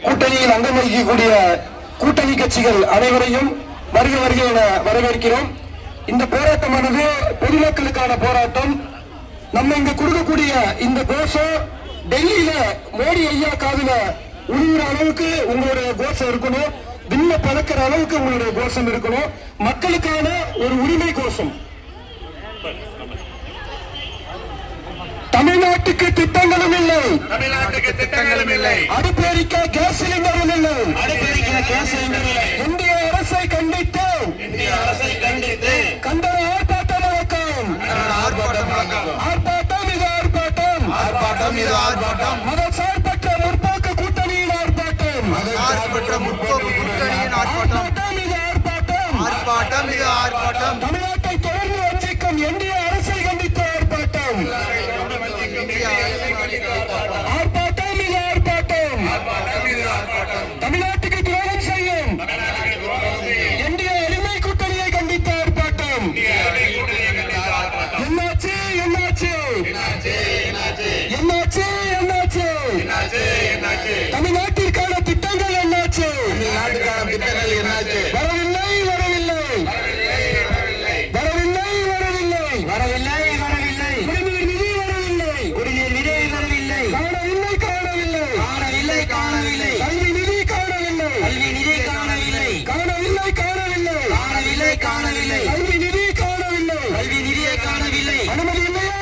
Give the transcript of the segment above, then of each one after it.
கூட்டணியில் அங்கம் வகிக்கக்கூடிய கூட்டணி கட்சிகள் அனைவரையும் வருக வருக என வரவேற்கிறோம். இந்த போராட்டமானது பொதுமக்களுக்கான போராட்டம். நம்ம இங்க கொடுக்கக்கூடிய இந்த கோஷம் டெல்லியில மோடி ஐயா காதுல உழுவுற அளவுக்கு உங்களுடைய கோஷம் இருக்கணும். விண்ண பழக்கிற அளவுக்கு உங்களுடைய கோஷம் இருக்கணும். மக்களுக்கான ஒரு உரிமை கோஷம். தமிழ்நாட்டுக்கு திட்டங்களும் இல்லை, அடுப்பெரிக்க கேஸ் சிலிண்டரும் இல்லை, இந்திய அரசை கண்டித்து கண்டன ஆர்ப்பாட்டம் நடக்கும். ஆர்ப்பாட்டம் இது ஆர்ப்பாட்டம். மதசார்பற்ற முற்போக்கு கூட்டணியின் ஆர்ப்பாட்டம். இது ஆர்ப்பாட்டம். தமிழ்நாட்டை தொடர்ந்து வஞ்சிக்கும் இந்திய அரசை கண்டித்து ஆர்ப்பாட்டம். தமிழ்நாட்டுக்கு துரோகம் செய்யும் இந்திய அடிமை கூட்டணியை கண்டித்து ஆர்ப்பாட்டம். என்னாச்சு? தமிழ்நாட்டிற்கான திட்டங்கள் என்னாச்சு? குடிநீர் நிதி வரவில்லை. காணவில்லை. கல்வி நிதி காணவில்லை. கல்வி நிதி நிதியை காணவில்லை. அனுமதி இல்லையா?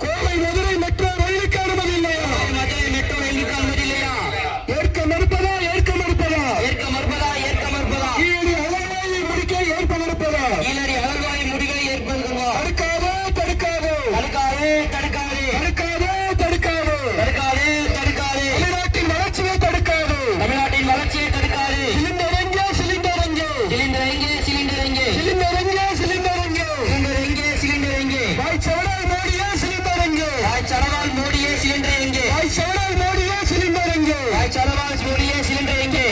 கோவை மதுரை மெட்ரோ ரயிலுக்கு அனுமதி இல்லையா? ஏற்க மறுப்பதா? கீழடி அகழ்வாயை முடிக்க ஏற்ப மறுப்பதா? தடுக்காதே. தமிழ்நாட்டின் வளர்ச்சியை தடுக்காது. சிலிண்டர் எங்கே? வாய்ச்சவடால் மோடியே சிலிண்டர் எங்கே?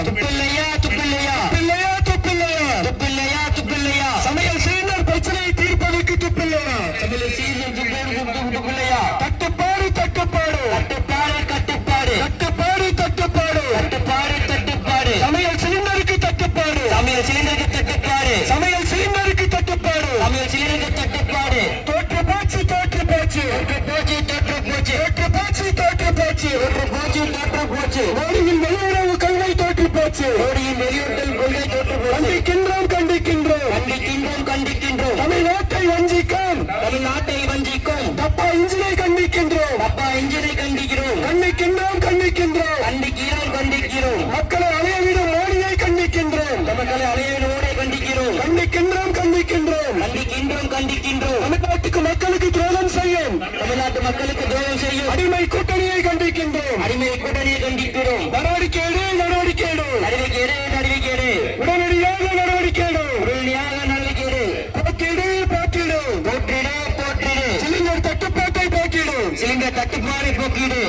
துப்பில்லையா? சமையல் சிலிண்டர் பிரச்சனையை தீர்ப்பதற்கு துப்பில்லையா? தட்டுப்பாடு. சமையல் சிலிண்டருக்கு தட்டுப்பாடு. தோற்று போச்சு. மோடியின் வெளியுறவு கொள்கை தோற்று போச்சு. கண்டிக்கின்றோம். தமிழ்நாட்டை வஞ்சிக்கும் டப்பா இன்ஜினை கண்டிக்கின்றோம். மக்களை அலையவிடும் மோடியை கண்டிக்கின்றோம். தமிழ்நாட்டுக்கு மக்களுக்கு துரோகம் செய்யும் அடிமை கூட்டணியை கண்டிக்கின்றோம். நடவடிக்கை எடு. உடனடியாக நடவடிக்கை எடு. போற்றிடு. சிலிண்டர் தட்டுப்பாட்டை போக்கிடு. சிலிண்டர் தட்டுப்பாட்டை போக்கிடு.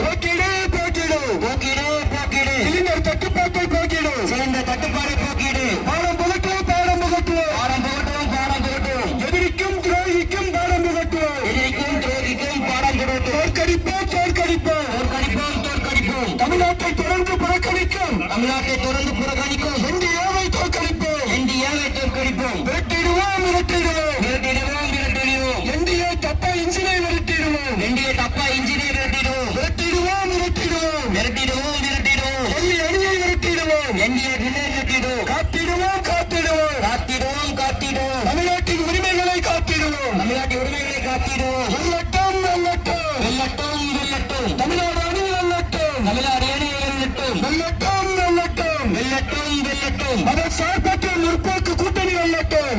பாடம் புகட்டுவோம். எதிரிக்கும் துரோகிக்கும் பாடம் புகட்டுவோம். தோற்கடிப்போம். தமிழ்நாட்டை தொடர்ந்து புறக்கணிக்கும் இந்தியாவை தோற்கடிப்போம். விரட்டிடுவோம். இந்திய தப்பா இன்ஜினை விரட்டிடுவோம். டெல்லி அணியை விரட்டிடுவோம். காத்திடுவோம். தமிழ்நாட்டின் உரிமைகளை காத்திடுவோம். வெல்லட்டும். தமிழ்நாடு அணி வெல்லட்டும். மதசார்பற்ற முற்போக்கு கூட்டணி வெல்லட்டும்.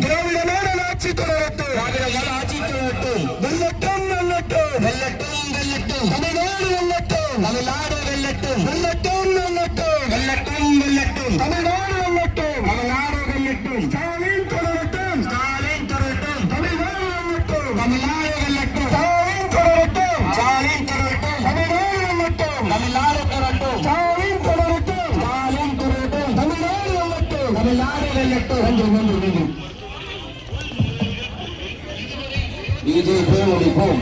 திராவிட மாடல் ஆட்சி தொடரட்டும். வெல்லட்டும். தமிழ்நாடு வெல்லட்டும். தமிழ்நாடு வெல்லட்டும். ஸ்டாலின் தொடரட்டும். தமிழ்நாடு வெல்லட்டும். தமிழ்நாடு வெல்லட்டும். நன்றி. பிஜேபி முடிப்போம்.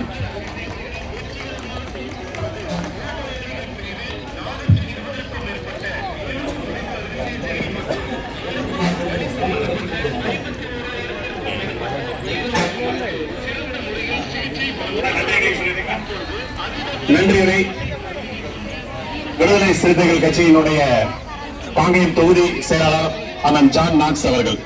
நன்றியுரை விடுதலை சிறுத்தைகள் கட்சியினுடைய பாங்கயம் தொகுதி செயலாளர் அண்ணன் ஜான் நாக்ஸ் அவர்கள்.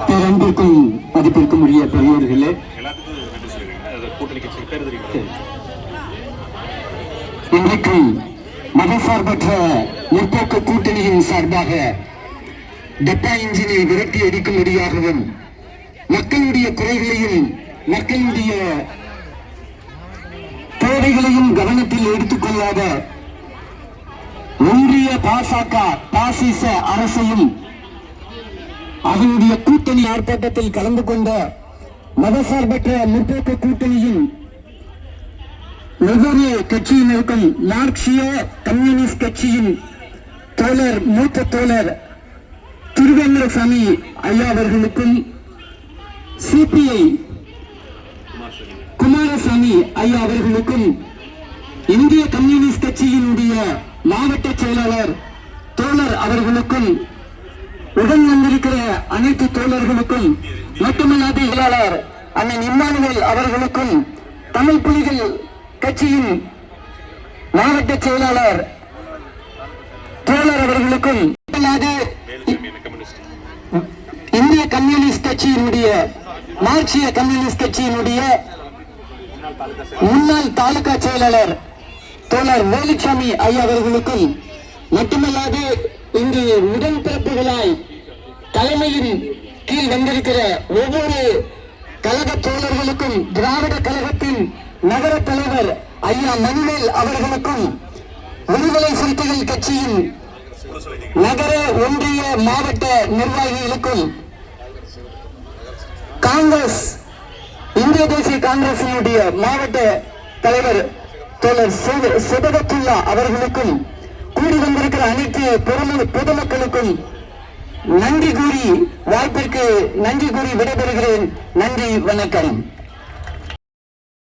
பேரன்பிற்கும் மதிப்பிற்கும் உரிய பெரியோர்களே, இன்றைக்கு மதசார்பற்ற முற்போக்கு கூட்டணியின் சார்பாக டெப்பா இன்ஜினை விரட்டி அடிக்கும்படியாகவும் மக்களுடைய குறைகளையும் மக்களுடைய தேவைகளையும் கவனத்தில் எடுத்துக் கொள்ளாத ஒன்றிய பாசக பாசிச அரசையும் அதனுடைய கூட்டணி ஆர்ப்பாட்டத்தில் கலந்து கொண்ட மதசார்பற்ற முற்போக்கு கூட்டணியின் ஒவ்வொரு கட்சியினருக்கும் மார்க்சிய கம்யூனிஸ்ட் கட்சியின் தோழர் மூத்த தோழர் திருவேந்திரசாமி ஐயா அவர்களுக்கும் சிபிஐ குமாரசாமி ஐயா அவர்களுக்கும் இந்திய கம்யூனிஸ்ட் கட்சியினுடைய மாவட்ட செயலாளர் தோழர் அவர்களுக்கும் உடன் வந்திருக்கிற அனைத்து தோழர்களுக்கும் மட்டுமல்லாது செயலாளர் அண்ணன் இம்மானுவேல் அவர்களுக்கும் தமிழ் புலிகள் கட்சியின் மாவட்ட செயலாளர் தோழர் அவர்களுக்கும் இந்திய கம்யூனிஸ்ட் கட்சியினுடைய மார்க்சிய கம்யூனிஸ்ட் கட்சியினுடைய முன்னாள் தாலுகா செயலாளர் தோழர் வேலுச்சாமி ஐயா அவர்களுக்கும் மட்டுமல்லாது இங்கு உடன்பிறப்புகளாய் தலைமையின் கீழ் வந்திருக்கிற ஒவ்வொரு கழக தோழர்களுக்கும் திராவிட கழகத்தின் நகர தலைவர் ஐயா மணிவேல் அவர்களுக்கும் விடுதலை சிறுத்தைகள் கட்சியின் நகர ஒன்றிய மாவட்ட நிர்வாகிகளுக்கும் காங்கிரஸ் இந்திய தேசிய காங்கிரசினுடைய மாவட்ட தலைவர் தோழர் சிபகத்துல்லா அவர்களுக்கும் கூடி வந்திருக்கிற அனைத்து பொதுமக்களுக்கும் நன்றி கூறி வாய்ப்பிற்கு நன்றி கூறி விடைபெறுகிறேன். நன்றி, வணக்கம்.